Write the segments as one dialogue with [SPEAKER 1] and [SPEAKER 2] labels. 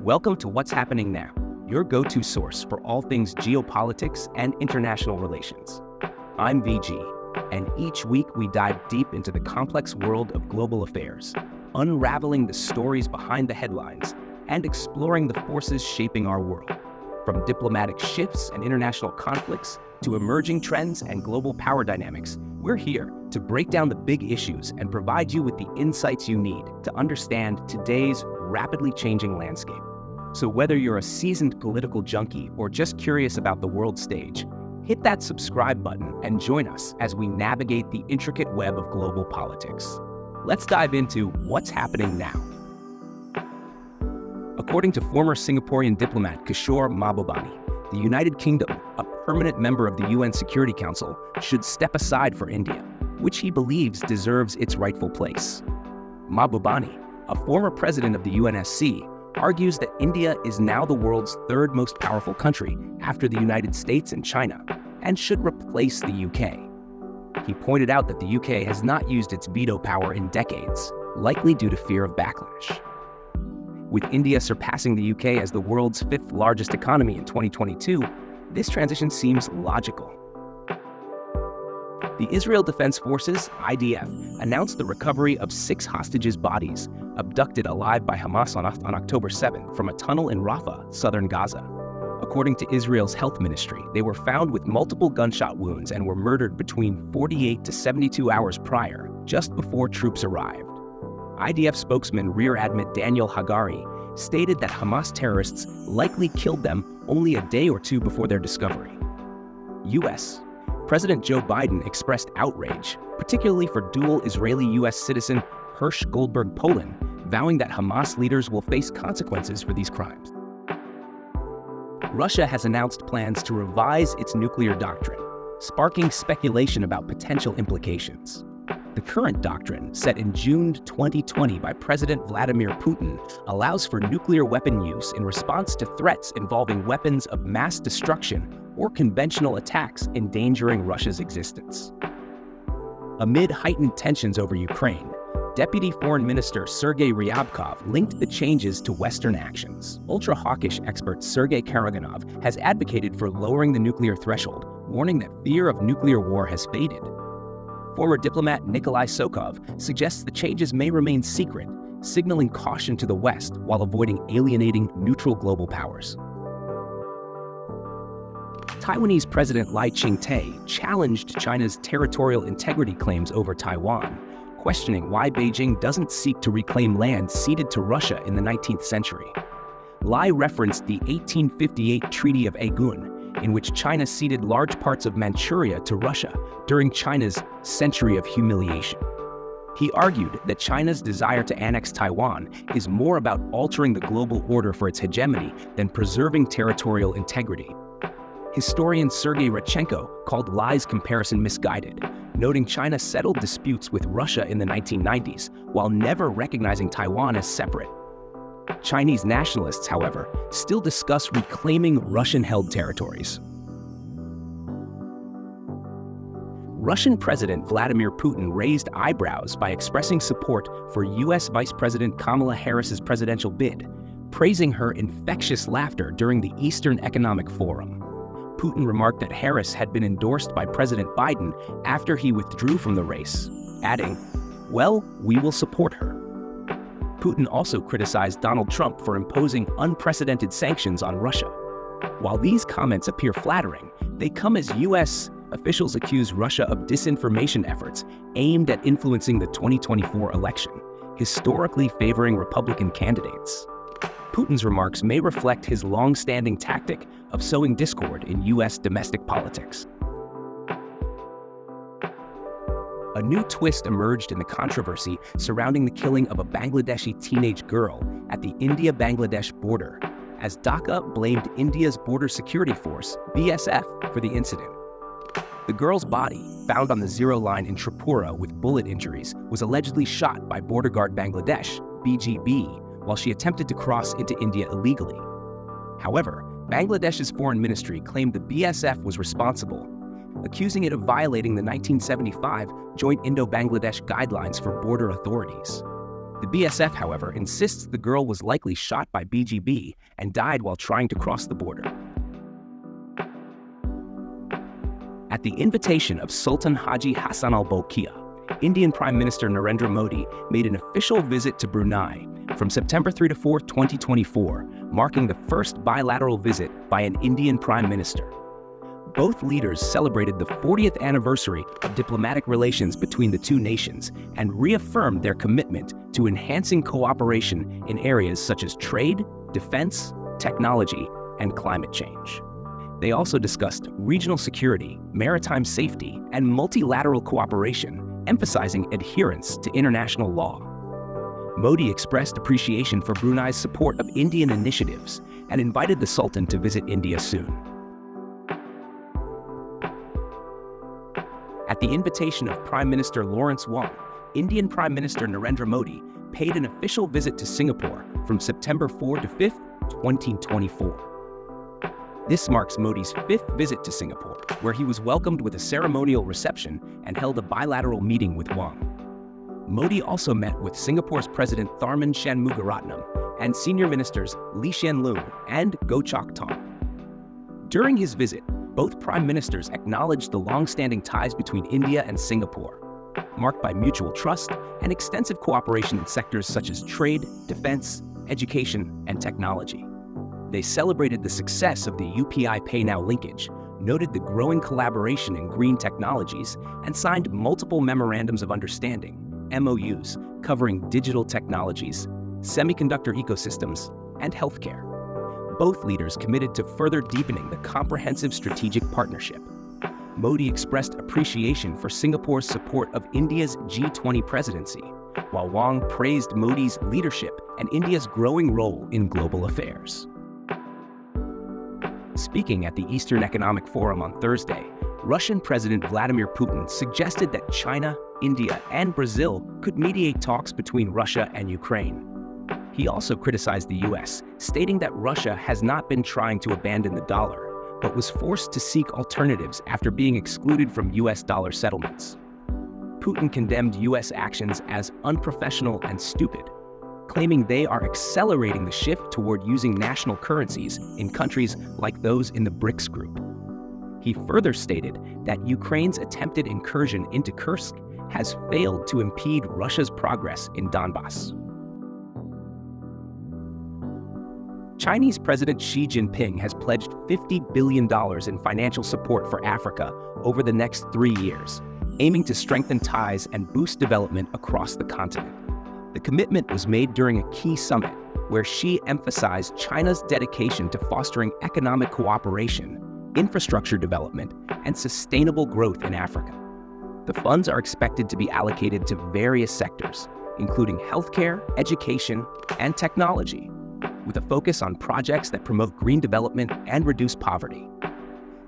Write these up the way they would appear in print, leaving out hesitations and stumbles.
[SPEAKER 1] Welcome to What's Happening Now, your go-to source for all things geopolitics and international relations. I'm VG, and each week we dive deep into the complex world of global affairs, unraveling the stories behind the headlines and exploring the forces shaping our world. From diplomatic shifts and international conflicts to emerging trends and global power dynamics, we're here to break down the big issues and provide you with the insights you need to understand today's rapidly changing landscape. So whether you're a seasoned political junkie or just curious about the world stage, hit that subscribe button and join us as we navigate the intricate web of global politics. Let's dive into what's happening now. According to former Singaporean diplomat Kishore Mahbubani, the United Kingdom, a permanent member of the UN Security Council, should step aside for India, which he believes deserves its rightful place. Mahbubani, a former president of the UNSC, argues that India is now the world's third most powerful country after the United States and China, and should replace the UK. He pointed out that the UK has not used its veto power in decades, likely due to fear of backlash. With India surpassing the UK as the world's fifth largest economy in 2022, this transition seems logical. The Israel Defense Forces, IDF, announced the recovery of 6 hostages' bodies, abducted alive by Hamas on October 7 from a tunnel in Rafah, southern Gaza. According to Israel's health ministry, they were found with multiple gunshot wounds and were murdered between 48 to 72 hours prior, just before troops arrived. IDF spokesman Rear Admiral Daniel Hagari stated that Hamas terrorists likely killed them only a day or two before their discovery. U.S. President Joe Biden expressed outrage, particularly for dual Israeli-U.S. citizen Hersh Goldberg Poland, vowing that Hamas leaders will face consequences for these crimes. Russia has announced plans to revise its nuclear doctrine, sparking speculation about potential implications. The current doctrine, set in June 2020 by President Vladimir Putin, allows for nuclear weapon use in response to threats involving weapons of mass destruction or conventional attacks endangering Russia's existence. Amid heightened tensions over Ukraine, Deputy Foreign Minister Sergei Ryabkov linked the changes to Western actions. Ultra-hawkish expert Sergei Karaganov has advocated for lowering the nuclear threshold, warning that fear of nuclear war has faded. Former diplomat Nikolai Sokov suggests the changes may remain secret, signaling caution to the West while avoiding alienating neutral global powers. Taiwanese President Lai Ching-te challenged China's territorial integrity claims over Taiwan, questioning why Beijing doesn't seek to reclaim land ceded to Russia in the 19th century. Lai referenced the 1858 Treaty of Aigun, in which China ceded large parts of Manchuria to Russia during China's Century of Humiliation. He argued that China's desire to annex Taiwan is more about altering the global order for its hegemony than preserving territorial integrity. Historian Sergei Radchenko called Lai's comparison misguided, noting China settled disputes with Russia in the 1990s while never recognizing Taiwan as separate. Chinese nationalists, however, still discuss reclaiming Russian-held territories. Russian President Vladimir Putin raised eyebrows by expressing support for U.S. Vice President Kamala Harris's presidential bid, praising her infectious laughter during the Eastern Economic Forum. Putin remarked that Harris had been endorsed by President Biden after he withdrew from the race, adding, "Well, we will support her." Putin also criticized Donald Trump for imposing unprecedented sanctions on Russia. While these comments appear flattering, they come as U.S. officials accuse Russia of disinformation efforts aimed at influencing the 2024 election, historically favoring Republican candidates. Putin's remarks may reflect his long-standing tactic of sowing discord in U.S. domestic politics. A new twist emerged in the controversy surrounding the killing of a Bangladeshi teenage girl at the India-Bangladesh border, as Dhaka blamed India's border security force, BSF, for the incident. The girl's body, found on the zero line in Tripura with bullet injuries, was allegedly shot by Border Guard Bangladesh, BGB, while she attempted to cross into India illegally. However, Bangladesh's foreign ministry claimed the BSF was responsible, accusing it of violating the 1975 Joint Indo-Bangladesh Guidelines for Border Authorities. The BSF, however, insists the girl was likely shot by BGB and died while trying to cross the border. At the invitation of Sultan Haji Hassan al-Bolkiah, Indian Prime Minister Narendra Modi made an official visit to Brunei from September 3 to 4, 2024, marking the first bilateral visit by an Indian Prime Minister. Both leaders celebrated the 40th anniversary of diplomatic relations between the two nations and reaffirmed their commitment to enhancing cooperation in areas such as trade, defense, technology, and climate change. They also discussed regional security, maritime safety, and multilateral cooperation, emphasizing adherence to international law. Modi expressed appreciation for Brunei's support of Indian initiatives and invited the Sultan to visit India soon. At the invitation of Prime Minister Lawrence Wong, Indian Prime Minister Narendra Modi paid an official visit to Singapore from September 4 to 5, 2024. This marks Modi's 5th visit to Singapore, where he was welcomed with a ceremonial reception and held a bilateral meeting with Wong. Modi also met with Singapore's President Tharman Shanmugaratnam and senior ministers Lee Hsien Loong and Goh Chok Tong. During his visit, both prime ministers acknowledged the long-standing ties between India and Singapore, marked by mutual trust and extensive cooperation in sectors such as trade, defense, education, and technology. They celebrated the success of the UPI Pay Now linkage, noted the growing collaboration in green technologies, and signed multiple memorandums of understanding, MOUs, covering digital technologies, semiconductor ecosystems, and healthcare. Both leaders committed to further deepening the comprehensive strategic partnership. Modi expressed appreciation for Singapore's support of India's G20 presidency, while Wong praised Modi's leadership and India's growing role in global affairs. Speaking at the Eastern Economic Forum on Thursday, Russian President Vladimir Putin suggested that China, India, and Brazil could mediate talks between Russia and Ukraine. He also criticized the U.S., stating that Russia has not been trying to abandon the dollar, but was forced to seek alternatives after being excluded from U.S. dollar settlements. Putin condemned U.S. actions as unprofessional and stupid, claiming they are accelerating the shift toward using national currencies in countries like those in the BRICS group. He further stated that Ukraine's attempted incursion into Kursk has failed to impede Russia's progress in Donbass. Chinese President Xi Jinping has pledged $50 billion in financial support for Africa over the next 3 years, aiming to strengthen ties and boost development across the continent. The commitment was made during a key summit where Xi emphasized China's dedication to fostering economic cooperation, infrastructure development, and sustainable growth in Africa. The funds are expected to be allocated to various sectors, including healthcare, education, and technology, with a focus on projects that promote green development and reduce poverty.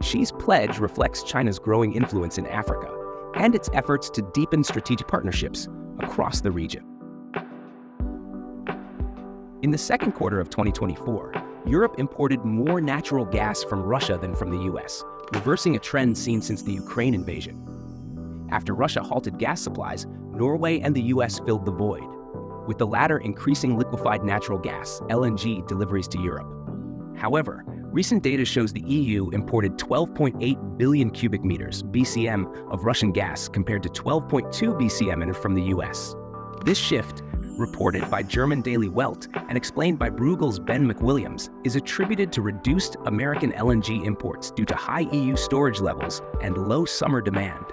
[SPEAKER 1] Xi's pledge reflects China's growing influence in Africa and its efforts to deepen strategic partnerships across the region. In the second quarter of 2024, Europe imported more natural gas from Russia than from the US, reversing a trend seen since the Ukraine invasion. After Russia halted gas supplies, Norway and the US filled the void, with the latter increasing liquefied natural gas, LNG, deliveries to Europe. However, recent data shows the EU imported 12.8 billion cubic meters, BCM, of Russian gas compared to 12.2 BCM from the US. This shift, reported by German Daily Welt and explained by Bruegel's Ben McWilliams, is attributed to reduced American LNG imports due to high EU storage levels and low summer demand.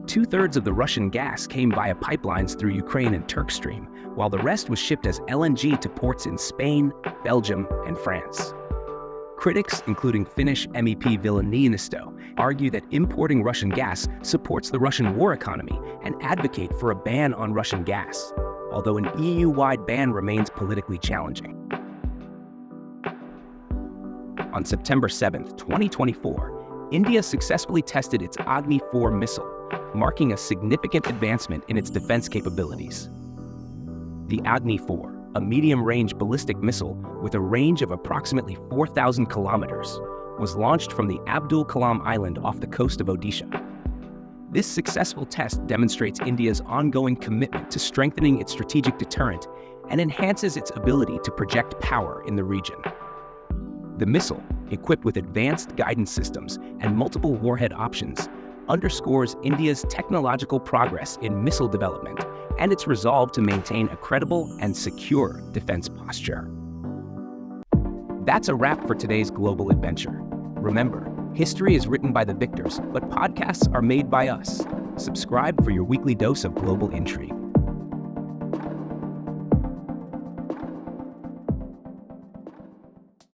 [SPEAKER 1] 2/3 of the Russian gas came via pipelines through Ukraine and Turkstream, while the rest was shipped as LNG to ports in Spain, Belgium, and France. Critics, including Finnish MEP Ville Niinisto, argue that importing Russian gas supports the Russian war economy and advocate for a ban on Russian gas, although an EU-wide ban remains politically challenging. On September 7, 2024, India successfully tested its Agni-IV missile, marking a significant advancement in its defense capabilities. The Agni-IV, a medium-range ballistic missile with a range of approximately 4,000 kilometers, was launched from the Abdul Kalam Island off the coast of Odisha. This successful test demonstrates India's ongoing commitment to strengthening its strategic deterrent and enhances its ability to project power in the region. The missile, equipped with advanced guidance systems and multiple warhead options, underscores India's technological progress in missile development and its resolve to maintain a credible and secure defense posture. That's a wrap for today's global adventure. Remember, history is written by the victors, but podcasts are made by us. Subscribe for your weekly dose of global intrigue.